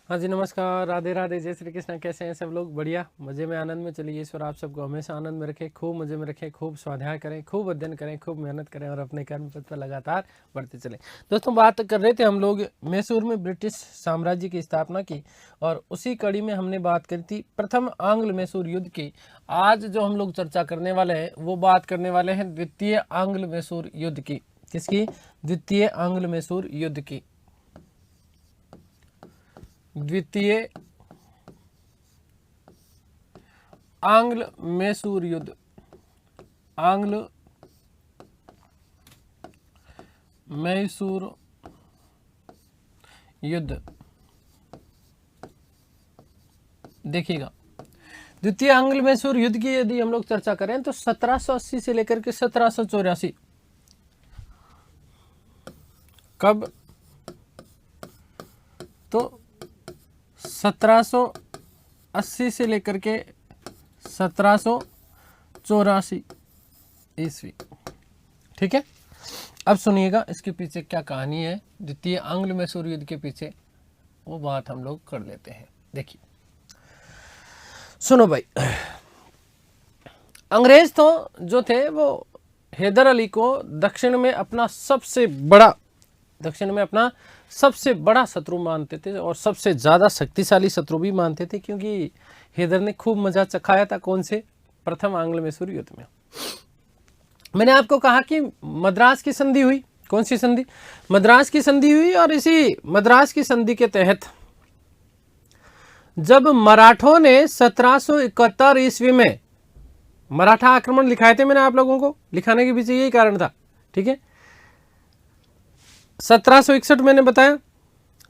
हाँ जी, नमस्कार, राधे राधे, जय श्री कृष्ण। कैसे हैं सब लोग? बढ़िया, मजे में, आनंद में। चलिए, ईश्वर आप सबको हमेशा आनंद में रखे, खूब मजे में रखे, खूब स्वाध्याय करें, खूब अध्ययन करें, खूब मेहनत करें और अपने कर्म पथ पर लगातार बढ़ते चलें। दोस्तों, बात कर रहे थे हम लोग मैसूर में ब्रिटिश साम्राज्य की स्थापना की, और उसी कड़ी में हमने बात करी थी प्रथम आंग्ल मैसूर युद्ध की। आज जो हम लोग चर्चा करने वाले हैं वो बात करने वाले हैं द्वितीय आंग्ल मैसूर युद्ध की। किसकी? द्वितीय आंग्ल मैसूर युद्ध की। द्वितीय आंग्ल मैसूर युद्ध। आंग्ल मैसूर युद्ध। देखिएगा, द्वितीय आंग्ल मैसूर युद्ध की यदि हम लोग चर्चा करें तो 1780 से लेकर के 1784, कब? तो 1780 से लेकर के 1784 ईस्वी। ठीक है, अब सुनिएगा इसके पीछे क्या कहानी है द्वितीय आंग्ल मैसूर युद्ध के पीछे, वो बात हम लोग कर लेते हैं। देखिए, सुनो भाई, अंग्रेज तो जो थे वो हैदर अली को दक्षिण में अपना सबसे बड़ा शत्रु मानते थे और सबसे ज़्यादा शक्तिशाली शत्रु भी मानते थे, क्योंकि हैदर ने खूब मजा चखाया था। कौन से? प्रथम आंग्ल मैसूर युद्ध में। मैंने आपको कहा कि मद्रास की संधि हुई। कौन सी संधि? मद्रास की संधि हुई, और इसी मद्रास की संधि के तहत जब मराठों ने 1771 ईस्वी में मराठा आक्रमण लिखाए थे, मैंने आप लोगों को लिखाने के पीछे यही कारण था। ठीक है, 1761 मैंने बताया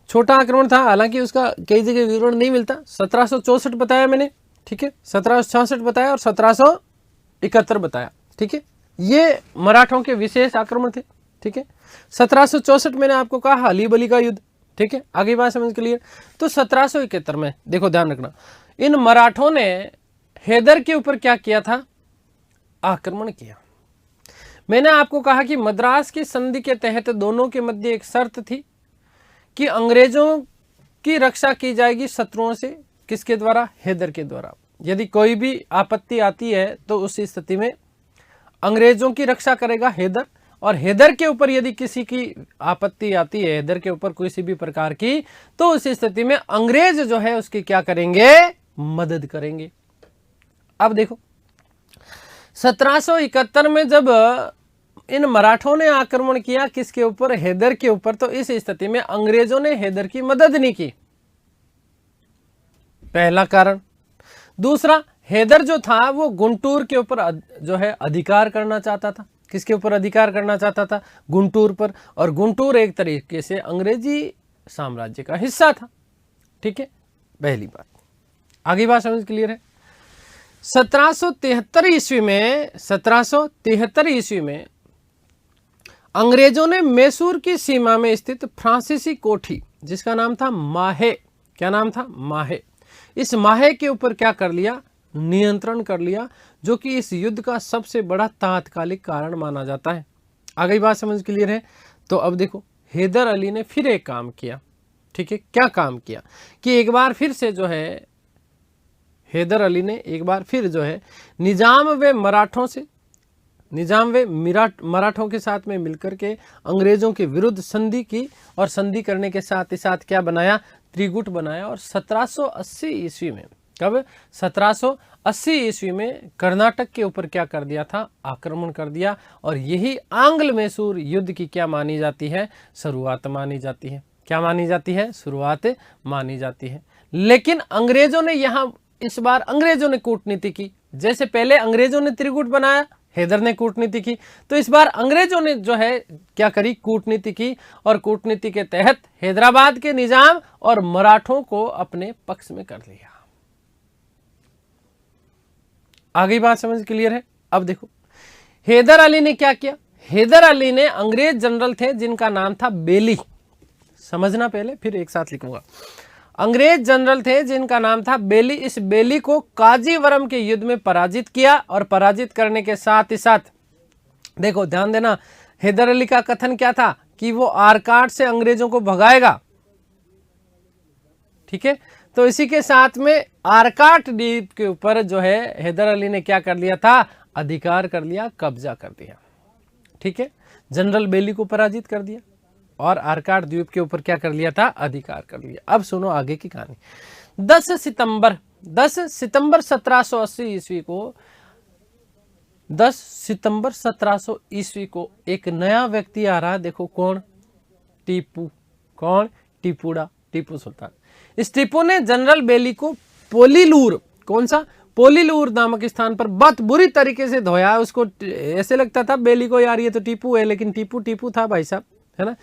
छोटा आक्रमण था, हालांकि उसका कई जगह विवरण नहीं मिलता। 1764 बताया मैंने, ठीक है, 1766 बताया और 1771 बताया। ठीक है, ये मराठों के विशेष आक्रमण थे। ठीक है, 1764 मैंने आपको कहा अली बली का युद्ध। ठीक है, आगे बात समझ क्लियर। तो 1771 में देखो, ध्यान रखना, इन मराठों ने हैदर के ऊपर क्या किया था? आक्रमण किया। मैंने आपको कहा कि मद्रास की संधि के तहत दोनों के मध्य एक शर्त थी कि अंग्रेजों की रक्षा की जाएगी शत्रुओं से। किसके द्वारा? हैदर के द्वारा। यदि कोई भी आपत्ति आती है तो उस स्थिति में अंग्रेजों की रक्षा करेगा हैदर, और हैदर के ऊपर यदि किसी की आपत्ति आती है, हैदर के ऊपर किसी भी प्रकार की, तो उस स्थिति में अंग्रेज जो है उसकी क्या करेंगे? मदद करेंगे। अब देखो, 1771 में जब इन मराठों ने आक्रमण किया, किसके ऊपर? हैदर के ऊपर, तो इस स्थिति में अंग्रेजों ने हैदर की मदद नहीं की। पहला कारण। दूसरा, हैदर जो था वो गुंटूर के ऊपर जो है अधिकार करना चाहता था। किसके ऊपर अधिकार करना चाहता था? गुंटूर पर, और गुंटूर एक तरीके से अंग्रेजी साम्राज्य का हिस्सा था। ठीक है, पहली बात। आगे बात समझ क्लियर है? 1773 ईस्वी में अंग्रेजों ने मैसूर की सीमा में स्थित फ्रांसीसी कोठी, जिसका नाम था माहे, क्या नाम था? माहे। इस माहे के ऊपर क्या कर लिया? नियंत्रण कर लिया, जो कि इस युद्ध का सबसे बड़ा तात्कालिक कारण माना जाता है। आगे बात समझ क्लियर है? तो अब देखो, हैदर अली ने फिर एक काम किया। ठीक है, क्या काम किया? कि एक बार फिर से जो है हैदर अली ने एक बार फिर जो है निजाम व मराठों के साथ में मिलकर के अंग्रेजों के विरुद्ध संधि की, और संधि करने के साथ ही साथ क्या बनाया? त्रिगुट बनाया। और 1780 ईस्वी में, कब? 1780 ईस्वी में कर्नाटक के ऊपर क्या कर दिया था? आक्रमण कर दिया। और यही आंग्ल मैसूर युद्ध की क्या मानी जाती है? शुरुआत मानी जाती है। क्या मानी जाती है? शुरुआत मानी जाती है। लेकिन अंग्रेजों ने यहां इस बार अंग्रेजों ने कूटनीति की। जैसे पहले अंग्रेजों ने त्रिगुट बनाया, हैदर ने कूटनीति की, तो इस बार अंग्रेजों ने जो है क्या करी? कूटनीति की। और कूटनीति के तहत हैदराबाद के निजाम और मराठों को अपने पक्ष में कर लिया। आगे बात समझ क्लियर है? अब देखो, हैदर अली ने क्या किया? हैदर अली ने, अंग्रेज जनरल थे जिनका नाम था बेली, समझना पहले फिर एक साथ लिखूंगा। अंग्रेज जनरल थे जिनका नाम था बेली। इस बेली को काजीवरम के युद्ध में पराजित किया, और पराजित करने के साथ ही साथ देखो, ध्यान देना, हैदर अली का कथन क्या था? कि वो आरकाट से अंग्रेजों को भगाएगा। ठीक है। तो इसी के साथ में आर्काट द्वीप के ऊपर जो है हैदर अली ने क्या कर लिया था, अधिकार कर लिया, कब्जा कर दिया, ठीक है। जनरल बेली को पराजित कर दिया और आर्काट द्वीप के ऊपर क्या कर लिया था, अधिकार कर लिया। अब सुनो आगे की कहानी। 10 सितंबर 1780 ईस्वी को 10 सितंबर 1700 ईस्वी को एक नया व्यक्ति आ रहा, देखो कौन, टीपू। कौन, टीपूड़ा, टीपू सुल्तान। इस टीपू ने जनरल बेली को पोलीलूर, कौन सा, पोलीलूर नामक स्थान पर बहुत बुरी तरीके से धोया। उसको ऐसे लगता था बेली को, यार ये तो टीपू है, लेकिन टीपू टीपू था भाई साहब, है ना।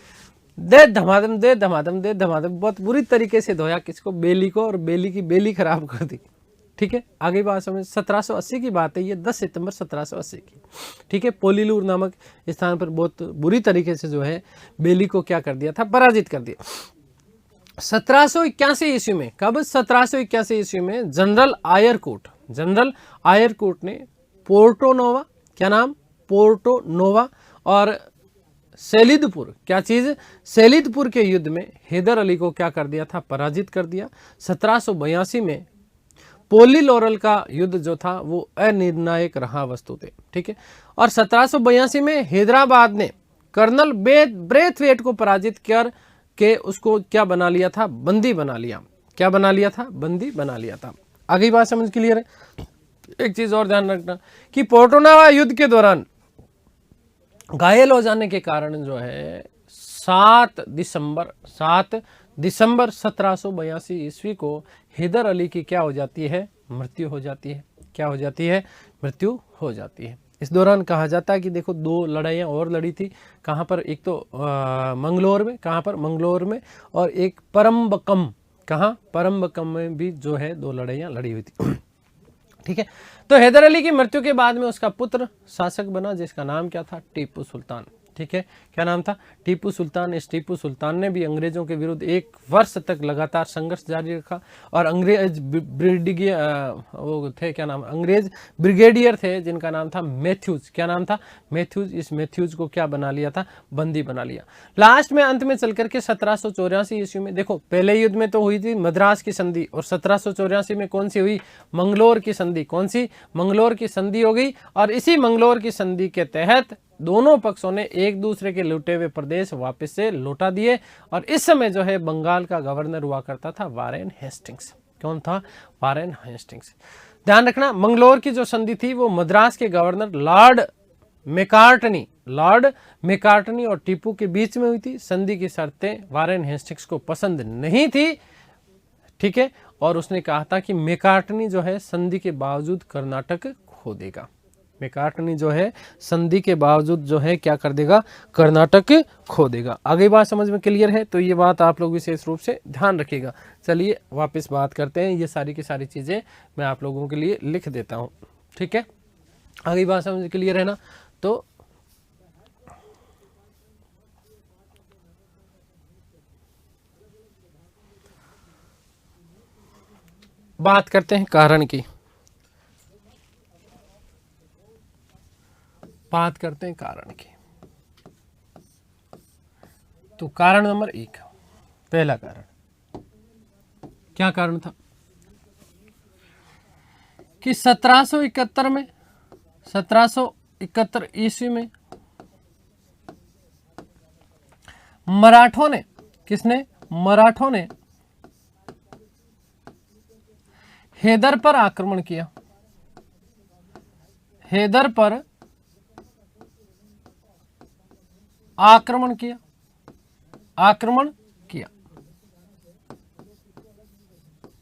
दे धमाधम दे धमाधम दे धमाधम, बहुत बुरी तरीके से धोया किसको, बेली को, और बेली की बेली खराब कर दी, ठीक है। आगे बात समझ, 1780 की बात है ये, 10 सितंबर 1780 की, ठीक है। पोलीलूर नामक स्थान पर बहुत बुरी तरीके से जो है बेली को क्या कर दिया था, पराजित कर दिया। 1781 ईस्वी में, कब, 1781 ईस्वी में जनरल आयरकोट ने पोर्टो नोवा, क्या नाम, पोर्टो नोवा और सेलिदपुर, क्या चीज, सेलिदपुर के युद्ध में हैदर अली को क्या कर दिया था, पराजित कर दिया। 1782 में पोलीलोरल का युद्ध जो था वो अनिर्णायक रहा वस्तु थे, ठीक है। और 1782 में हैदराबाद ने कर्नल ब्रेथवेट को पराजित कर के उसको क्या बना लिया था, बंदी बना लिया। क्या बना लिया था, बंदी बना लिया था। आगे बात समझ क्लियर है। एक चीज और ध्यान रखना कि पोर्टोनोवा युद्ध के दौरान घायल हो जाने के कारण जो है 7 दिसंबर 1782 ईस्वी को हैदर अली की क्या हो जाती है, मृत्यु हो जाती है। क्या हो जाती है, मृत्यु हो जाती है। इस दौरान कहा जाता है कि देखो 2 लड़ाइयाँ और लड़ी थी, कहाँ पर, एक तो मंगलोर में, कहाँ पर, मंगलोर में, और एक परम्बकम, कहाँ, परम्बकम में भी जो है 2 लड़ाइयाँ लड़ी हुई थी, ठीक है। तो हैदर अली की मृत्यु के बाद में उसका पुत्र शासक बना, जिसका नाम क्या था, टीपू सुल्तान, ठीक है। क्या नाम था, टीपू सुल्तान। इस टीपू सुल्तान ने भी अंग्रेजों के विरुद्ध 1 वर्ष तक लगातार संघर्ष जारी रखा और अंग्रेज वो थे, क्या नाम, अंग्रेज ब्रिगेडियर थे जिनका नाम था मैथ्यूज। क्या नाम था, मैथ्यूज। इस मैथ्यूज को क्या बना लिया था, बंदी बना लिया। लास्ट में अंत में चल करके 1784 ईस्वी में, देखो पहले युद्ध में तो हुई थी मद्रास की संधि, और 1784 में कौन सी हुई, मंगलोर की संधि। कौन सी, मंगलोर की संधि हो गई। और इसी मंगलोर की संधि के तहत दोनों पक्षों ने एक दूसरे के लूटे हुए प्रदेश वापस से लौटा दिए। और इस समय जो है बंगाल का गवर्नर हुआ करता था वारेन हेस्टिंग्स। कौन था, वारेन हेस्टिंग्स। ध्यान रखना, मंगलोर की जो संधि थी वो मद्रास के गवर्नर लॉर्ड मैकार्टनी और टीपू के बीच में हुई थी। संधि की शर्तें वारेन हेस्टिंग्स को पसंद नहीं थी, ठीक है। और उसने कहा था कि मैकार्टनी जो है संधि के बावजूद कर्नाटक खो देगा। मैकार्टनी जो है संधि के बावजूद जो है क्या कर देगा, कर्नाटक खो देगा। आगे बात समझ में क्लियर है। तो ये बात आप लोग विशेष रूप से ध्यान रखिएगा। चलिए वापस बात करते हैं। ये सारी की सारी चीजें मैं आप लोगों के लिए लिख देता हूँ, ठीक है। आगे बात समझ में क्लियर है ना। तो बात करते हैं कारण की। बात करते हैं कारण की। तो कारण नंबर 1, पहला कारण, क्या कारण था कि 1771 ईस्वी में मराठों ने, किसने, मराठों ने हैदर पर आक्रमण किया। हैदर पर आक्रमण किया।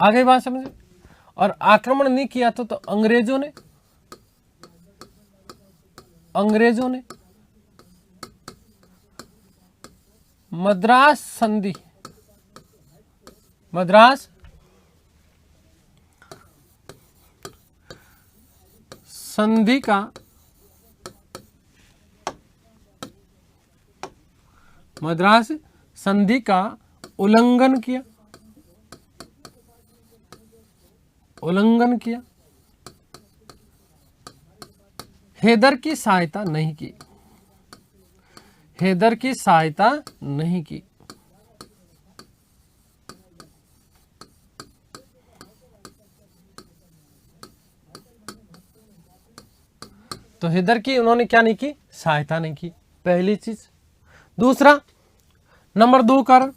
आगे बात समझे। और आक्रमण नहीं किया तो अंग्रेजों ने मद्रास संधि का उल्लंघन किया। हैदर की सहायता नहीं की। तो हैदर की उन्होंने क्या नहीं की, सहायता नहीं की, पहली चीज। दूसरा, नंबर 2 कारण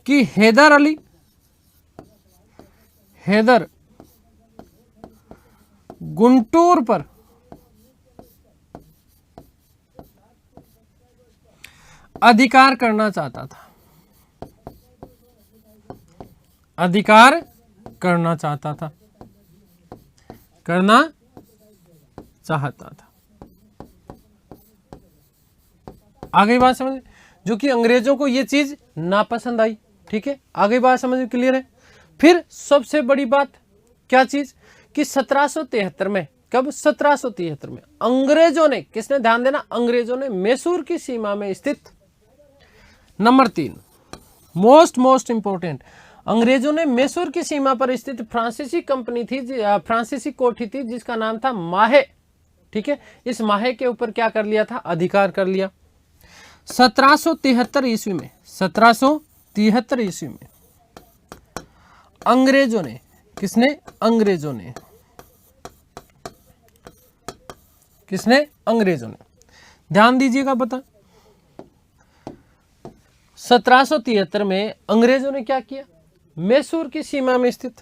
कि हैदर गुंटूर पर अधिकार करना चाहता था, अधिकार करना चाहता था, करना चाहता था। आगे बात समझ, जो कि अंग्रेजों को ये चीज नापसंद आई। ठीक है, आगे बात समझ क्लियर है। फिर सबसे बड़ी बात क्या चीज कि 1773 में, कब, 1773 में अंग्रेजों ने, किसने, ध्यान देना, अंग्रेजों ने मैसूर की सीमा में स्थित, नंबर 3 मोस्ट इंपोर्टेंट, अंग्रेजों ने मैसूर की सीमा पर स्थित फ्रांसीसी कंपनी थी, फ्रांसीसी कोठी थी जिसका नाम था माहे। ठीक है, इस माहे के ऊपर क्या कर लिया था, अधिकार कर लिया। 1773 ईस्वी में, 1773 ईस्वी में अंग्रेजों ने, किसने, अंग्रेजों ने, किसने, अंग्रेजों ने, ध्यान दीजिएगा बता, 1773 में अंग्रेजों ने क्या किया, मैसूर की सीमा में स्थित,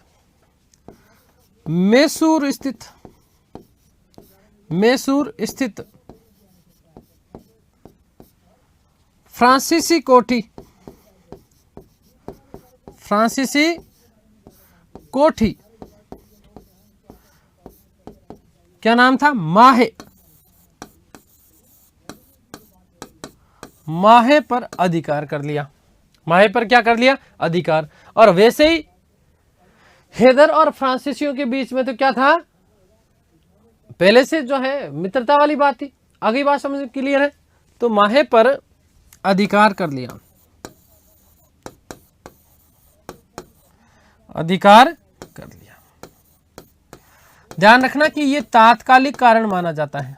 मैसूर स्थित फ्रांसीसी कोठी, क्या नाम था, माहे पर अधिकार कर लिया, माहे पर क्या कर लिया, अधिकार। और वैसे ही हैदर और फ्रांसीसियों के बीच में तो क्या था, पहले से जो है मित्रता वाली बात थी। आगे बात समझ क्लियर है। तो माहे पर अधिकार कर लिया, अधिकार कर लिया। ध्यान रखना कि यह तात्कालिक कारण माना जाता है,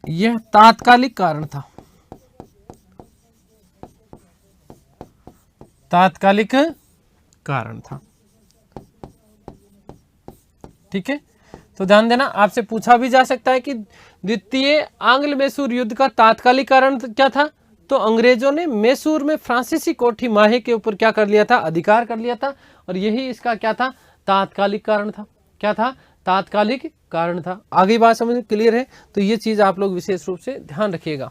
यह तात्कालिक कारण था, तात्कालिक कारण था। ठीक है, तो ध्यान देना, आपसे पूछा भी जा सकता है कि द्वितीय आंग्ल मैसूर युद्ध का तात्कालिक कारण क्या था, तो अंग्रेजों ने मैसूर में फ्रांसीसी कोठी माहे के ऊपर क्या कर लिया था, अधिकार कर लिया था। और यही इसका क्या था, तात्कालिक कारण था। क्या था, तात्कालिक कारण था। आगे बात समझ क्लियर है। तो ये चीज आप लोग विशेष रूप से ध्यान रखिएगा।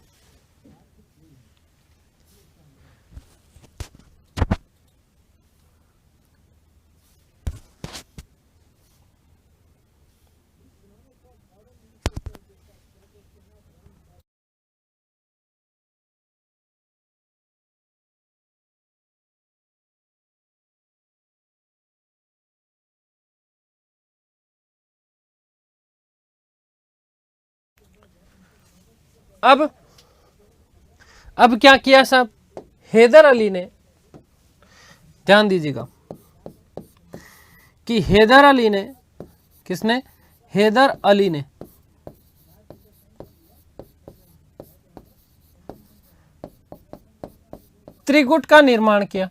अब क्या किया साहब, हैदर अली ने, ध्यान दीजिएगा कि हैदर अली ने, किसने, हैदर अली ने त्रिगुट का निर्माण किया,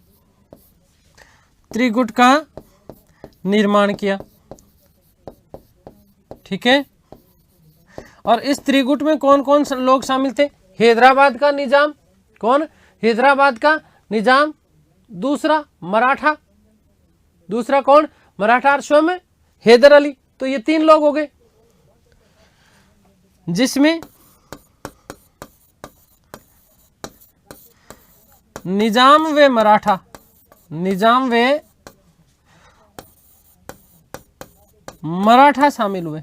त्रिगुट का निर्माण किया। ठीक है, और इस त्रिगुट में कौन कौन लोग शामिल थे, हैदराबाद का निजाम, कौन, हैदराबाद का निजाम, दूसरा मराठा, दूसरा कौन, मराठा, और स्वयं हैदर अली। तो ये 3 लोग हो गए, जिसमें निजाम व मराठा, निजाम व मराठा शामिल हुए।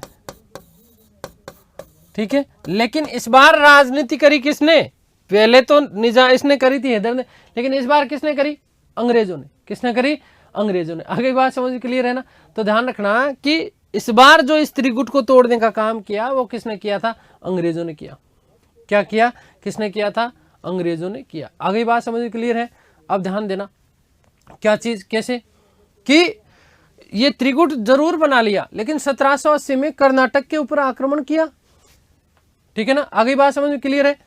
ठीक है, लेकिन इस बार राजनीति करी किसने, पहले तो निजाम इसने करी थी हैदर ने, लेकिन इस बार किसने करी, अंग्रेजों ने। किसने करी, अंग्रेजों ने। आगे बात समझ क्लियर है ना। तो ध्यान रखना कि इस बार जो इस त्रिगुट को तोड़ने का काम किया वो किसने किया था, अंग्रेजों ने किया। क्या किया, किसने किया था, अंग्रेजों ने किया। आगे बात समझ क्लियर है। अब ध्यान देना क्या चीज, कैसे कि ये त्रिगुट जरूर बना लिया, लेकिन 1780 में कर्नाटक के ऊपर आक्रमण किया। ठीक है ना, आगे बात समझ में क्लियर है।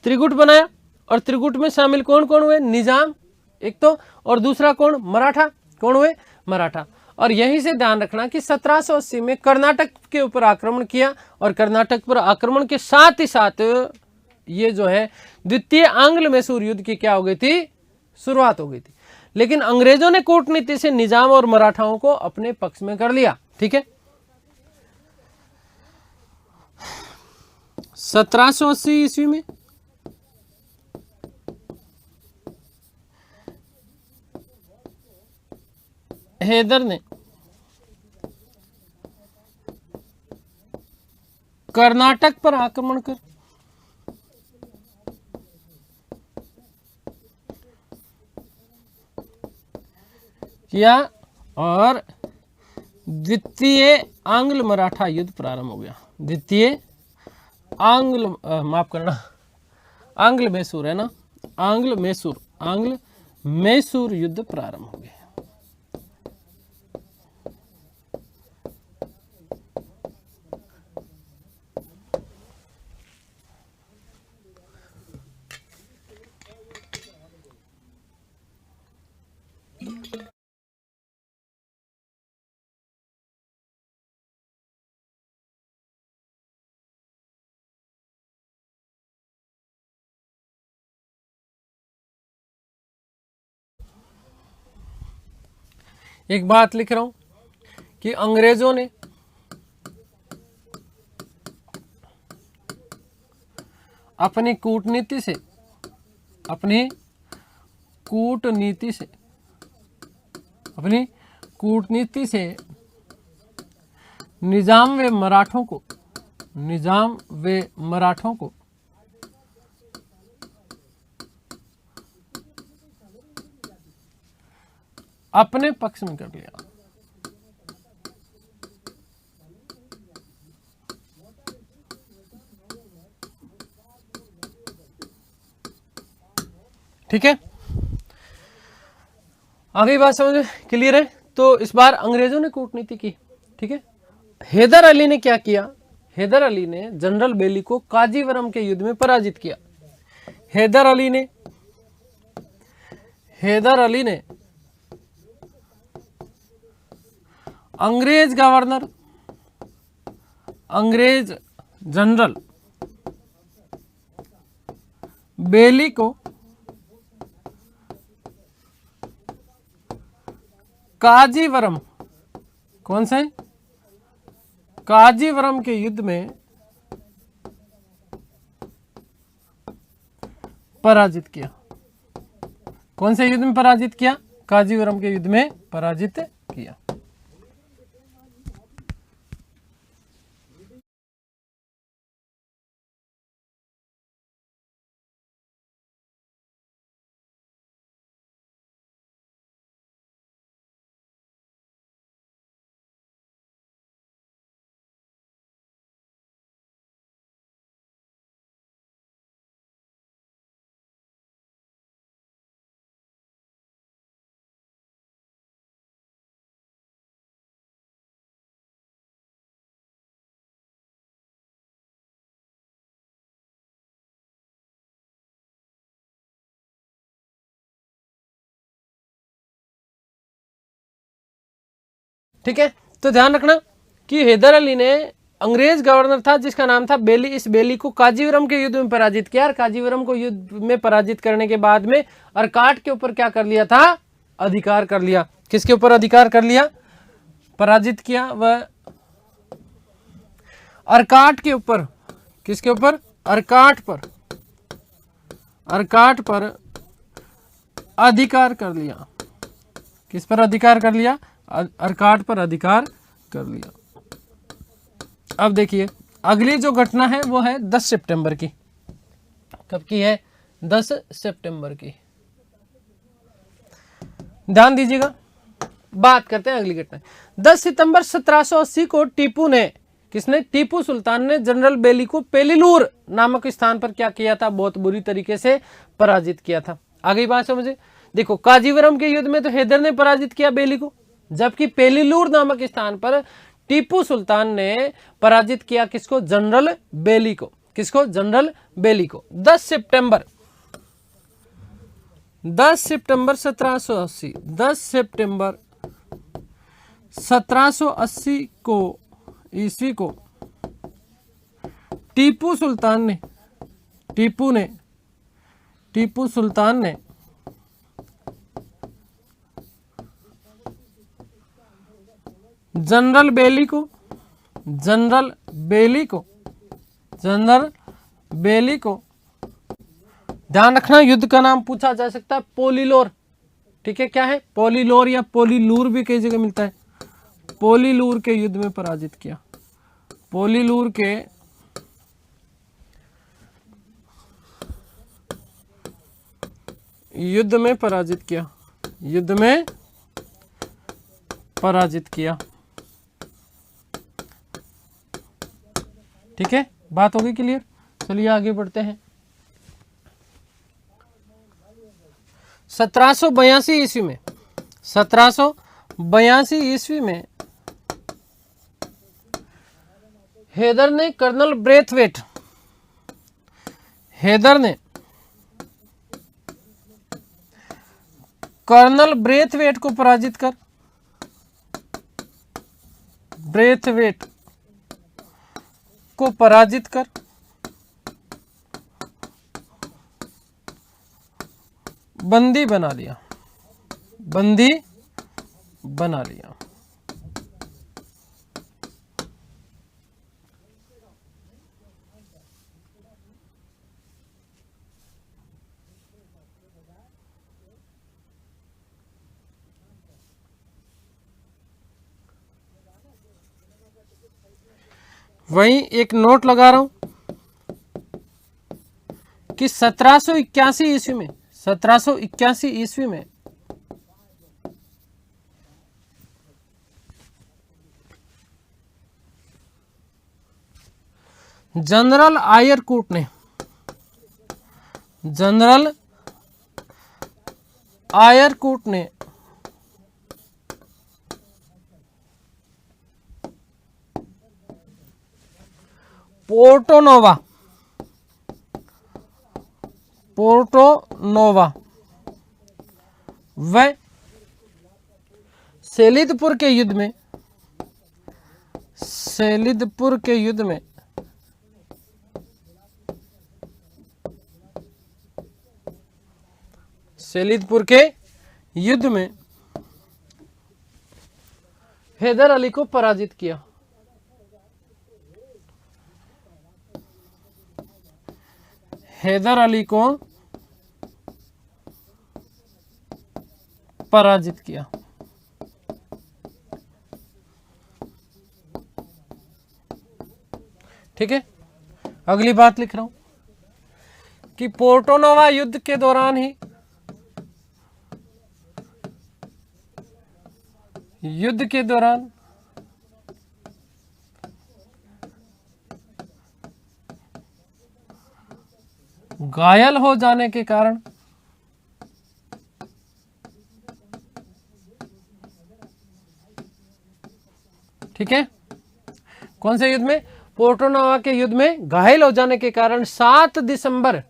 त्रिगुट बनाया और त्रिगुट में शामिल कौन कौन हुए, निजाम एक तो, और दूसरा कौन, मराठा, कौन हुए, मराठा। और यहीं से ध्यान रखना कि 1780 में कर्नाटक के ऊपर आक्रमण किया और कर्नाटक पर आक्रमण के साथ ही साथ ये जो है द्वितीय आंग्ल मैसूर युद्ध की क्या हो गई थी, शुरुआत हो गई थी। लेकिन अंग्रेजों ने कूटनीति से निजाम और मराठाओं को अपने पक्ष में कर लिया। ठीक है, 1780 ईस्वी में हैदर ने कर्नाटक पर आक्रमण कर किया और द्वितीय आंग्ल मराठा युद्ध प्रारंभ हो गया। द्वितीय आंग्ल माफ करना, आंग्ल मैसूर है ना, आंग्ल मैसूर युद्ध प्रारंभ हो गया। एक बात लिख रहा हूं कि अंग्रेजों ने अपनी कूटनीति से निजाम व मराठों को अपने पक्ष में कर लिया। ठीक है, आगे बात समझ क्लियर है। तो इस बार अंग्रेजों ने कूटनीति की। ठीक है, हैदर अली ने क्या किया, हैदर अली ने जनरल बेली को काजीवरम के युद्ध में पराजित किया। हैदर अली ने अंग्रेज जनरल बेली को काजीवरम, कौन सा है, काजीवरम के युद्ध में पराजित किया। कौन से युद्ध में पराजित किया, काजीवरम के युद्ध में पराजित किया। ठीक है, तो ध्यान रखना कि हैदर अली ने अंग्रेज गवर्नर था जिसका नाम था बेली, इस बेली को काजीवरम के युद्ध में पराजित किया और काजीवरम को युद्ध में पराजित करने के बाद में अर्काट के ऊपर क्या कर लिया था, अधिकार कर लिया। किसके ऊपर अधिकार कर लिया, पराजित किया वह अर्काट के ऊपर, किसके ऊपर, अर्काट पर अधिकार कर लिया। किस पर अधिकार कर लिया, अर्काट पर अधिकार कर लिया। अब देखिए अगली जो घटना है वो है 10 सितंबर की। कब की है, 10 सितंबर की। ध्यान दीजिएगा, बात करते हैं अगली घटना। 10 सितंबर 1780 को टीपू ने, किसने, टीपू सुल्तान ने जनरल बेली को पेलिलूर नामक स्थान पर क्या किया था, बहुत बुरी तरीके से पराजित किया था। आगे बात समझे, देखो काजीवरम के युद्ध में तो हैदर ने पराजित किया बेली को, जबकि पेलिलूर नामक स्थान पर टीपू सुल्तान ने पराजित किया किसको, जनरल बेली को। किसको, जनरल बेली को। 10 सितंबर 1780, 10 सितंबर 1780 को ईस्वी को टीपू सुल्तान ने जनरल बेली को ध्यान रखना, युद्ध का नाम पूछा जा सकता है पोलीलोर। ठीक है, क्या है? पोलीलोर या पोलीलूर भी कई जगह मिलता है। पोलीलूर के युद्ध में पराजित किया। पोलीलूर के युद्ध में पराजित किया। ठीक है, बात होगी क्लियर? चलिए आगे बढ़ते हैं। 1782 ईस्वी में हैदर ने कर्नल ब्रेथवेट को पराजित कर बंदी बना लिया। वहीं एक नोट लगा रहा हूं कि 1781 ईस्वी में जनरल आयरकूट ने पोर्टोनोवा व सेलिदपुर के युद्ध में हैदर अली को पराजित किया। ठीक है, अगली बात लिख रहा हूं कि पोर्टोनोवा युद्ध के दौरान घायल हो जाने के कारण ठीक है, कौन से युद्ध में? पोर्टोनोवा के युद्ध में घायल हो जाने के कारण 7 दिसंबर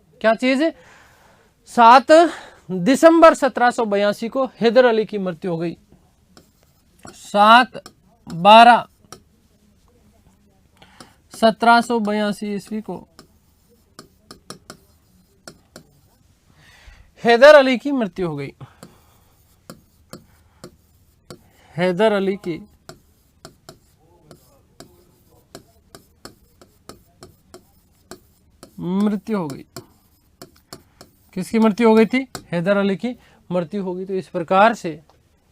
1782 को हैदर अली की मृत्यु हो गई। 7/12/1782 ईस्वी को हैदर अली की मृत्यु हो गई। किसकी मृत्यु हो गई थी? हैदर अली की मृत्यु हो गई। तो इस प्रकार से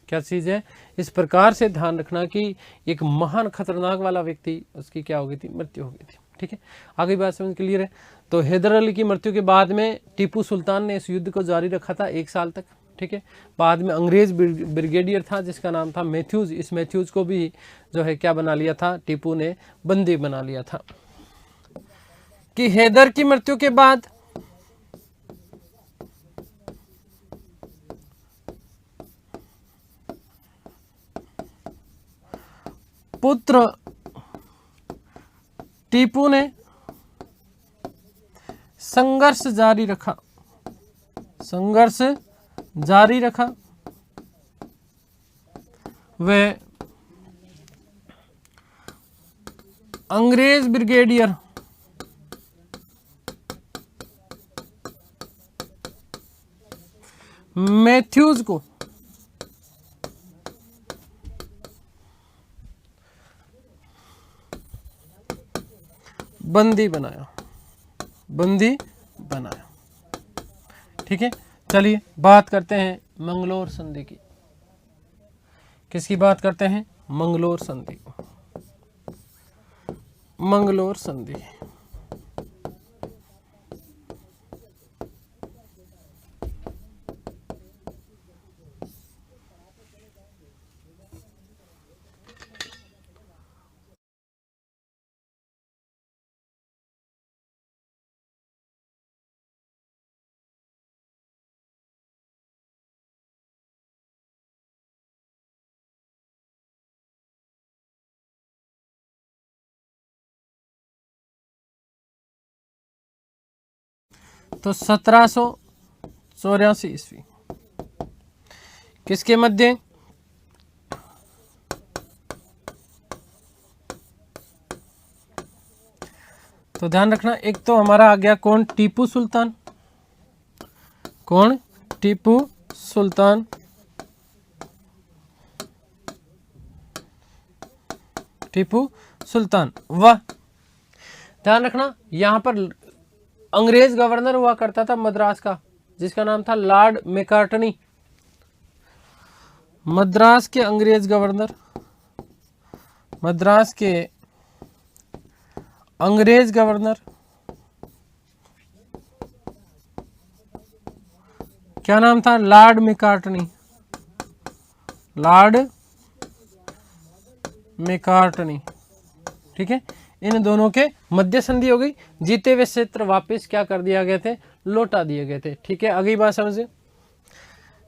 क्या चीज है? इस प्रकार से ध्यान रखना कि एक महान खतरनाक वाला व्यक्ति, उसकी क्या हो गई थी? मृत्यु हो गई थी। ठीक है, आगे बात समझ क्लियर है? तो हैदर अली की मृत्यु के बाद में टीपू सुल्तान ने इस युद्ध को जारी रखा था 1 साल तक। ठीक है, बाद में अंग्रेज ब्रिगेडियर था जिसका नाम था मैथ्यूज। इस मैथ्यूज को भी जो है क्या बना लिया था? टीपू ने बंदी बना लिया था। कि हैदर की मृत्यु के बाद पुत्र टीपू ने संघर्ष जारी रखा। वे अंग्रेज ब्रिगेडियर मैथ्यूज को बंदी बनाया, बंदी बनाया। ठीक है, चलिए बात करते हैं मंगलोर संधि की। किसकी बात करते हैं? मंगलोर संधि। मंगलोर संधि तो 1784 ईस्वी किसके मध्य? तो ध्यान रखना, एक तो हमारा आ गया कौन? टीपू सुल्तान। कौन? टीपू सुल्तान। टीपू सुल्तान। वाह, ध्यान रखना यहां पर अंग्रेज गवर्नर हुआ करता था मद्रास का, जिसका नाम था लॉर्ड मैकार्टनी। मद्रास के अंग्रेज गवर्नर, मद्रास के अंग्रेज गवर्नर क्या नाम था? Lord McCartney. Lord McCartney. ठीक है, इन दोनों के मध्य संधि हो गई। जीते हुए क्षेत्र वापस क्या कर दिया गए थे? लौटा दिए गए थे। ठीक है, अगली बात समझे।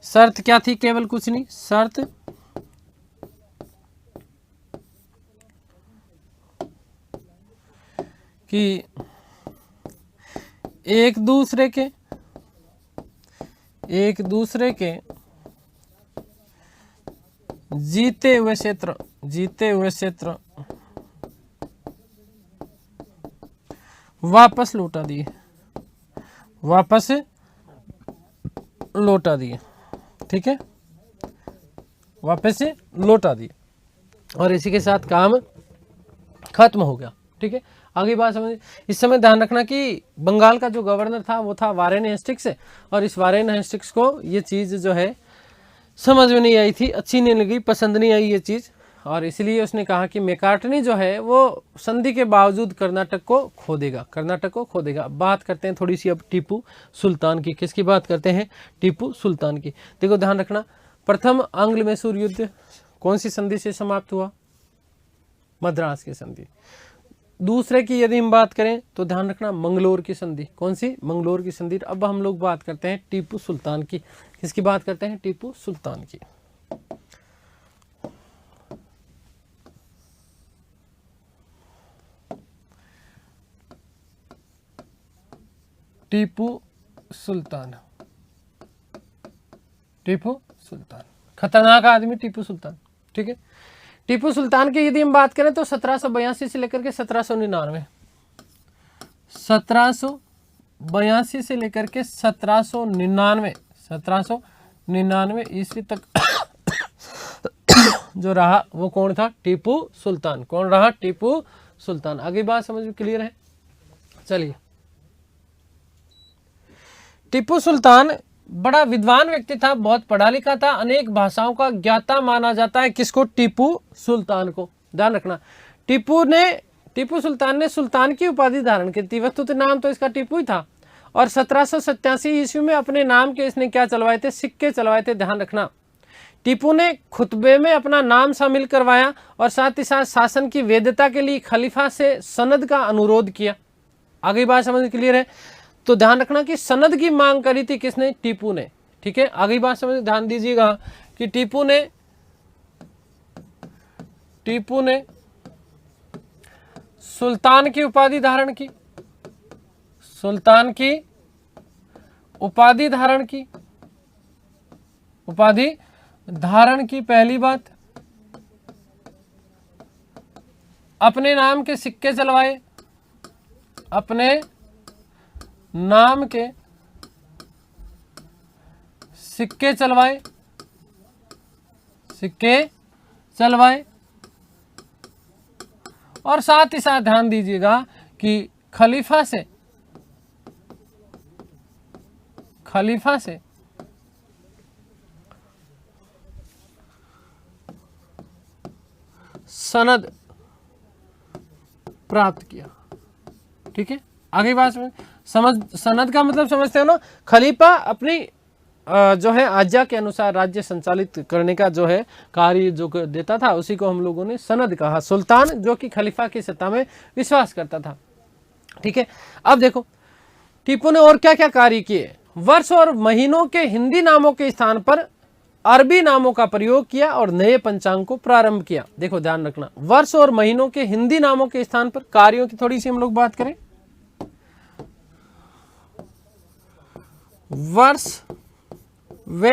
शर्त क्या थी? केवल कुछ नहीं, शर्त कि एक दूसरे के जीते हुए क्षेत्र वापस लौटा दिए, वापस लौटा दिए। ठीक है, वापस से लौटा दिए और इसी के साथ काम खत्म हो गया। ठीक है, आगे बात समझिए। इस समय ध्यान रखना कि बंगाल का जो गवर्नर था वो था वारेन हेस्टिंग्स, और इस वारेन हेस्टिंग्स को ये चीज़ जो है समझ में नहीं आई थी, अच्छी नहीं लगी, पसंद नहीं आई ये चीज़, और इसलिए उसने कहा कि मैकार्टनी जो है वो संधि के बावजूद कर्नाटक को खो देगा, कर्नाटक को खो देगा। बात करते हैं थोड़ी सी अब टीपू सुल्तान की। किसकी बात करते हैं? टीपू सुल्तान की। देखो ध्यान रखना, प्रथम आंग्ल मैसूर युद्ध कौन सी संधि से समाप्त हुआ? मद्रास की संधि। दूसरे की यदि हम बात करें तो ध्यान रखना मंगलोर की संधि। कौन सी? मंगलोर की संधि। अब हम लोग बात करते हैं टीपू सुल्तान की। किसकी बात करते हैं? टीपू सुल्तान की। टीपू सुल्तान, टीपू सुल्तान खतरनाक आदमी टीपू सुल्तान। ठीक है, टीपू सुल्तान की यदि हम बात करें तो 1782 से लेकर के 1799, 1782 से लेकर के 1799 ईस्वी तक जो रहा वो कौन था? टीपू सुल्तान। कौन रहा? टीपू सुल्तान। आगे बात समझ में क्लियर है? चलिए, टीपू सुल्तान बड़ा विद्वान व्यक्ति था, बहुत पढ़ा लिखा था, अनेक भाषाओं का ज्ञाता माना जाता है। किसको? टीपू सुल्तान को। ध्यान रखना, टीपू सुल्तान ने सुल्तान की उपाधि धारण की थी। वस्तुतः नाम तो इसका टीपू ही था, और 1787 ईस्वी में अपने नाम के इसने क्या चलवाए थे? सिक्के चलवाए थे। ध्यान रखना, टीपू ने खुतबे में अपना नाम शामिल करवाया और साथ ही साथ शासन की वैधता के लिए खलीफा से सनद का अनुरोध किया। आगे बात समझ क्लियर है? तो ध्यान रखना कि सनद की मांग करी थी किसने? टीपू ने। ठीक है, आगे बात समझ ध्यान दीजिएगा कि टीपू ने सुल्तान की उपाधि धारण की, सुल्तान की उपाधि धारण की, उपाधि धारण की। पहली बात, अपने नाम के सिक्के चलवाए, अपने नाम के सिक्के चलवाए, सिक्के चलवाए। और साथ ही साथ ध्यान दीजिएगा कि खलीफा से सनद प्राप्त किया। ठीक है, आगे बात समझ, सनद का मतलब समझते हो ना, खलीफा अपनी जो है आज्ञा के अनुसार राज्य संचालित करने का जो है कार्य जो देता था, उसी को हम लोगों ने सनद कहा। सुल्तान जो कि खलीफा की सत्ता में विश्वास करता था। ठीक है, अब देखो टीपू ने और क्या क्या कार्य किए। वर्ष और महीनों के हिंदी नामों के स्थान पर अरबी नामों का प्रयोग किया और नए पंचांग को प्रारंभ किया। देखो ध्यान रखना, वर्ष और महीनों के हिंदी नामों के स्थान पर कार्यों की थोड़ी सी हम लोग बात करें। वर्ष व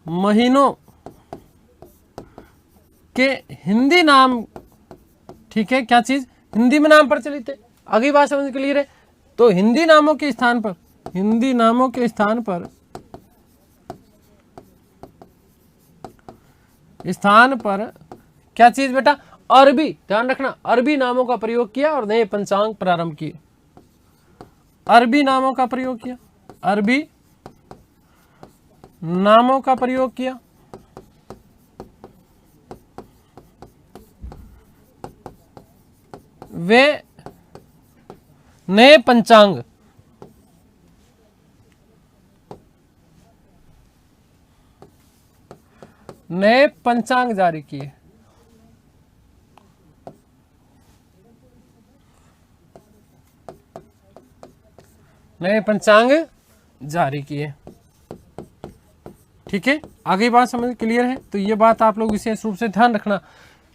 महीनों के हिंदी नाम, ठीक है, क्या चीज हिंदी में नाम प्रचलित है। आगे बात समझ क्लियर है। तो हिंदी नामों के स्थान पर, हिंदी नामों के स्थान पर क्या चीज बेटा, अरबी, ध्यान रखना, अरबी नामों का प्रयोग किया और नए पंचांग प्रारंभ किए। अरबी नामों का प्रयोग किया, अरबी नामों का प्रयोग किया। वे नए पंचांग, नए पंचांग जारी किए। नए पंचांग जारी किए। ठीक है, आगे बात समझ क्लियर है। तो ये बात आप लोग विशेष रूप से ध्यान रखना।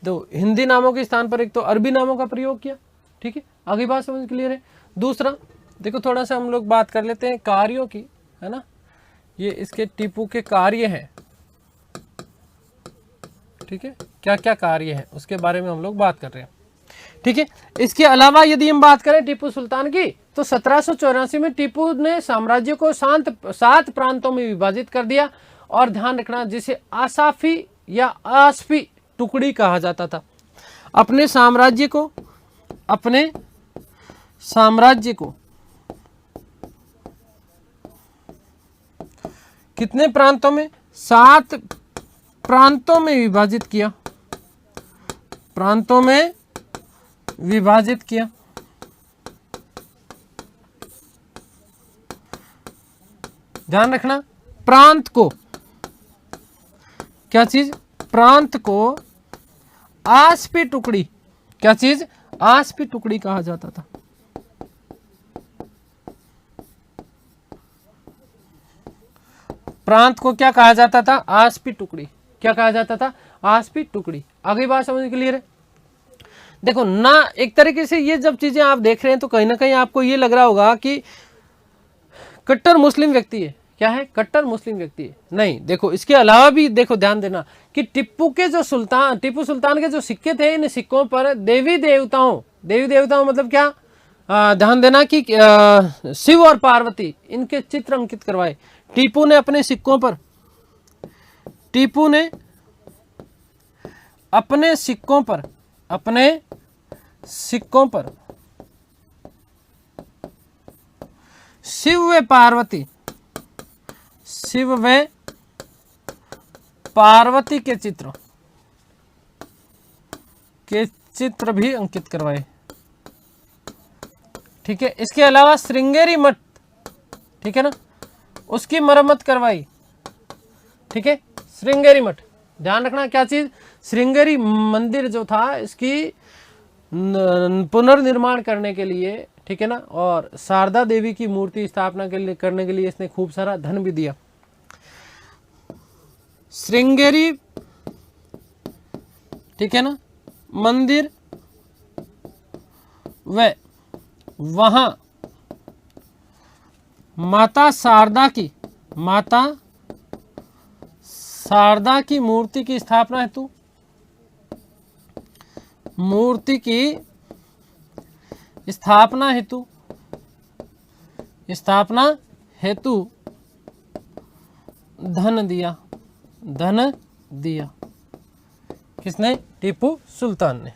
तो हिंदी नामों के स्थान पर एक तो अरबी नामों का प्रयोग किया। ठीक है, आगे बात समझ क्लियर है। दूसरा देखो, थोड़ा सा हम लोग बात कर लेते हैं कार्यों की, है ना। ये इसके टीपू के कार्य है। ठीक है, क्या क्या कार्य है उसके बारे में हम लोग बात कर रहे हैं। ठीक है, इसके अलावा यदि हम बात करें टीपू सुल्तान की, तो 1784 में टीपू ने साम्राज्य को 7 प्रांतों में विभाजित कर दिया। और ध्यान रखना, जिसे आसाफी या आसफी टुकड़ी कहा जाता था। अपने साम्राज्य को कितने प्रांतों में, 7 प्रांतों में विभाजित किया, प्रांतों में विभाजित किया। ध्यान रखना, प्रांत को, क्या चीज, प्रांत को आसपी टुकड़ी, क्या चीज, आसपी टुकड़ी कहा जाता था। प्रांत को क्या कहा जाता था, आसपी टुकड़ी। क्या कहा जाता था, आसपी टुकड़ी। आगे बात समझ क्लियर है। देखो ना, एक तरीके से ये जब चीजें आप देख रहे हैं तो कहीं ना कहीं आपको ये लग रहा होगा कि कट्टर मुस्लिम व्यक्ति है। क्या है, कट्टर मुस्लिम व्यक्ति है। नहीं, देखो इसके अलावा भी देखो ध्यान देना कि टीपू सुल्तान के जो सिक्के थे, इन सिक्कों पर देवी देवताओं मतलब क्या, ध्यान देना कि शिव और पार्वती इनके चित्र अंकित करवाए। टीपू ने अपने सिक्कों पर शिव व पार्वती के चित्र भी अंकित करवाए। ठीक है, इसके अलावा श्रृंगेरी मठ, ठीक है ना, उसकी मरम्मत करवाई। ठीक है, श्रृंगेरी मठ, ध्यान रखना क्या चीज, श्रृंगेरी मंदिर जो था इसकी पुनर्निर्माण करने के लिए, ठीक है ना, और शारदा देवी की मूर्ति स्थापना करने के लिए इसने खूब सारा धन भी दिया। श्रृंगेरी, ठीक है ना, मंदिर व वहां माता शारदा की मूर्ति की स्थापना हेतु मूर्ति की स्थापना हेतु धन दिया। किसने? टीपू सुल्तान ने।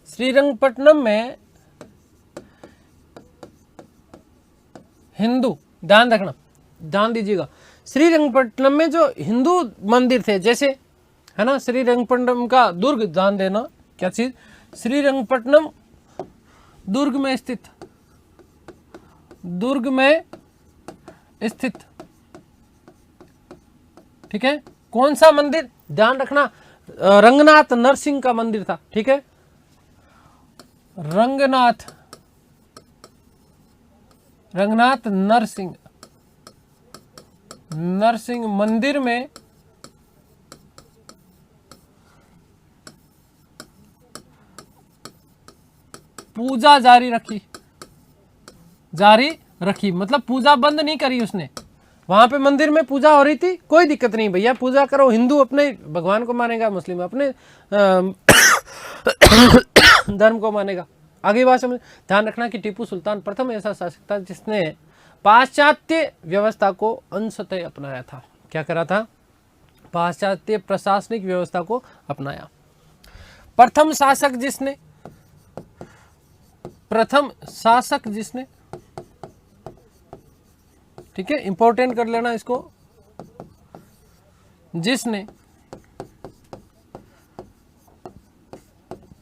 श्रीरंगपट्टनम में हिंदू, ध्यान दीजिएगा, श्रीरंगपट्टनम में जो हिंदू मंदिर थे, जैसे है ना, श्रीरंगपट्टनम का दुर्ग, ध्यान देना, क्या चीज? श्रीरंगपट्टनम दुर्ग में स्थित, ठीक है। कौन सा मंदिर? ध्यान रखना, रंगनाथ नरसिंह का मंदिर था, ठीक है। रंगनाथ नरसिंह मंदिर में पूजा जारी रखी, मतलब पूजा बंद नहीं करी उसने। वहां पे मंदिर में पूजा हो रही थी, कोई दिक्कत नहीं भैया, पूजा करो। हिंदू अपने भगवान को मानेगा, मुस्लिम अपने धर्म को मानेगा। आगे बात समझ। ध्यान रखना कि टीपू सुल्तान प्रथम ऐसा शासक था जिसने पाश्चात्य व्यवस्था को अंशतः अपनाया था। क्या करा था? पाश्चात्य प्रशासनिक व्यवस्था को अपनाया। प्रथम शासक जिसने, ठीक है, इंपॉर्टेंट कर लेना इसको, जिसने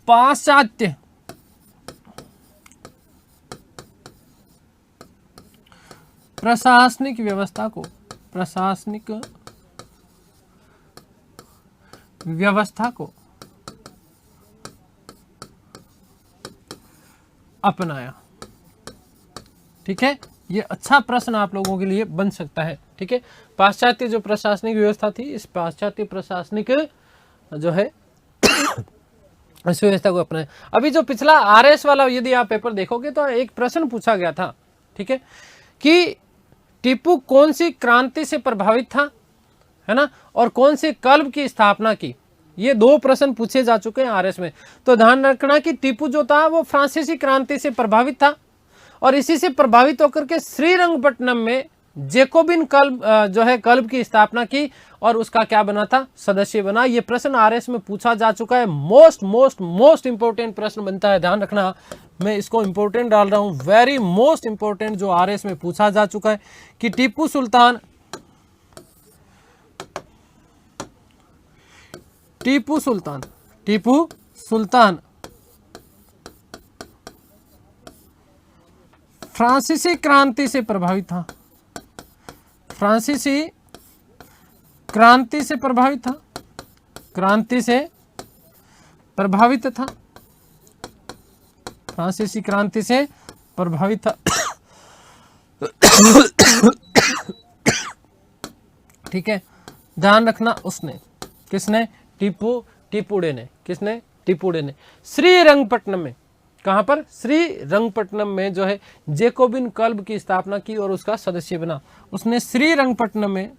पाश्चात्य प्रशासनिक व्यवस्था को अपनाया। ठीक है, ये अच्छा प्रश्न आप लोगों के लिए बन सकता है। ठीक है, पाश्चात्य जो प्रशासनिक व्यवस्था थी, इस पाश्चात्य प्रशासनिक जो है इस व्यवस्था को अपनाया। अभी जो पिछला आरएस वाला यदि आप पेपर देखोगे तो एक प्रश्न पूछा गया था, ठीक है, कि टीपू कौन सी क्रांति से प्रभावित था, है ना, और कौन से कल्ब की स्थापना की। ये दो प्रश्न पूछे जा चुके हैं आरएस में। तो ध्यान रखना कि टीपू जो था वो फ्रांसीसी क्रांति से प्रभावित था और इसी से प्रभावित होकर के श्रीरंगपट्टनम में जैकोबिन क्लब जो है क्लब की स्थापना की और उसका क्या बना था, सदस्य बना। ये प्रश्न आरएस में पूछा जा चुका है। मोस्ट इंपोर्टेंट प्रश्न बनता है, ध्यान रखना, मैं इसको इंपोर्टेंट डाल रहा हूं, वेरी मोस्ट इंपोर्टेंट, जो आरएस में पूछा जा चुका है कि टीपू सुल्तान फ्रांसीसी क्रांति से प्रभावित था, फ्रांसीसी क्रांति से प्रभावित था, फ्रांसीसी क्रांति से प्रभावित था। ठीक है, ध्यान रखना, उसने, किसने, टीपुड़े ने, किसने, टीपुड़े ने श्रीरंगपट्टनम में, कहां पर, श्रीरंगपट्टनम में जो है जैकोबिन क्लब की स्थापना की और उसका सदस्य बना। उसने श्रीरंगपट्टनम में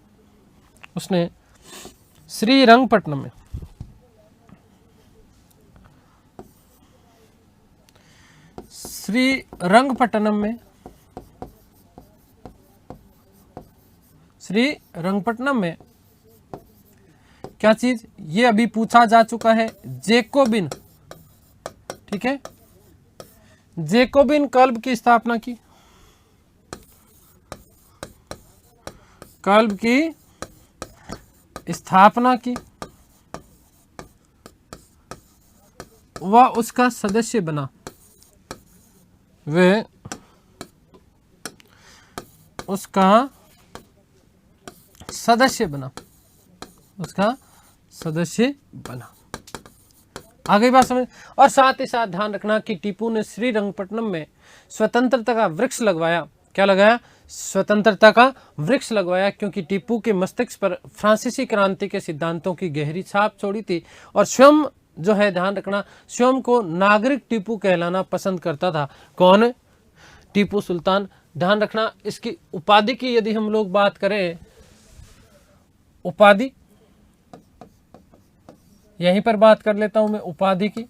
क्या चीज, ये अभी पूछा जा चुका है, जैकोबिन, ठीक है, जैकोबिन क्लब की स्थापना की, क्लब की स्थापना की, वह उसका सदस्य बना, वह उसका सदस्य बना, आगे बात समझ। और साथ ही साथ ध्यान रखना कि टीपू ने श्रीरंगपट्टनम में स्वतंत्रता का वृक्ष लगवाया। क्या लगाया? स्वतंत्रता का वृक्ष लगवाया, क्योंकि टीपू के मस्तिष्क पर फ्रांसीसी क्रांति के सिद्धांतों की गहरी छाप छोड़ी थी और स्वयं जो है, ध्यान रखना, स्वयं को नागरिक टीपू कहलाना पसंद करता था। कौन? टीपू सुल्तान। ध्यान रखना, इसकी उपाधि की यदि हम लोग बात करें, उपाधि यहीं पर बात कर लेता हूं मैं उपाधि की।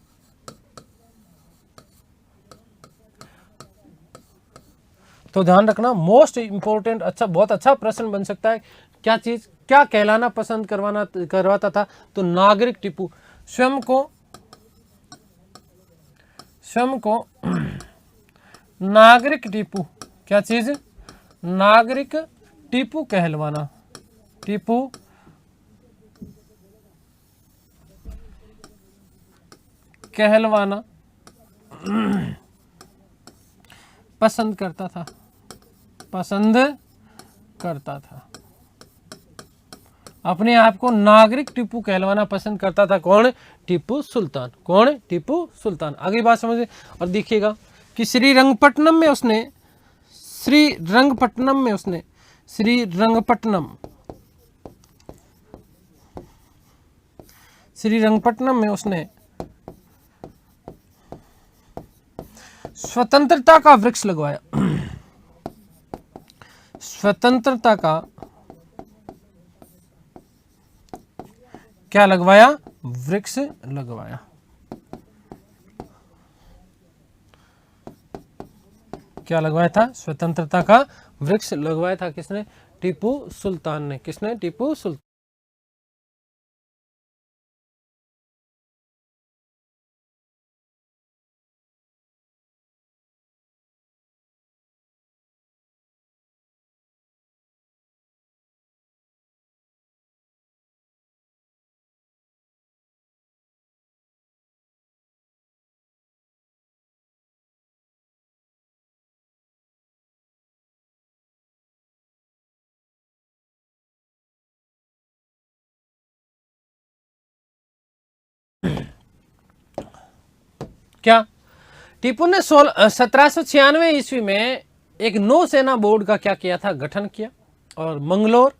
तो ध्यान रखना, मोस्ट इंपॉर्टेंट, अच्छा, बहुत अच्छा प्रश्न बन सकता है। क्या चीज, क्या कहलाना पसंद करवाता था? तो नागरिक टीपू। स्वयं को नागरिक टीपू, क्या चीज? नागरिक टीपू कहलवाना, टीपू कहलवाना पसंद करता था, पसंद करता था। अपने आप को नागरिक टीपू कहलवाना पसंद करता था। कौन? टीपू सुल्तान। कौन? टीपू सुल्तान। आगे बात समझिए और देखिएगा कि श्रीरंगपट्टनम में उसने स्वतंत्रता का वृक्ष लगवाया। स्वतंत्रता का क्या लगवाया? वृक्ष लगवाया। क्या लगवाया था? स्वतंत्रता का वृक्ष लगवाया था। किसने? टीपू सुल्तान ने। किसने? टीपू सुल्तान। क्या टीपू ने 1796 ईस्वी में एक नौसेना बोर्ड का क्या किया था? गठन किया। और मंगलोर,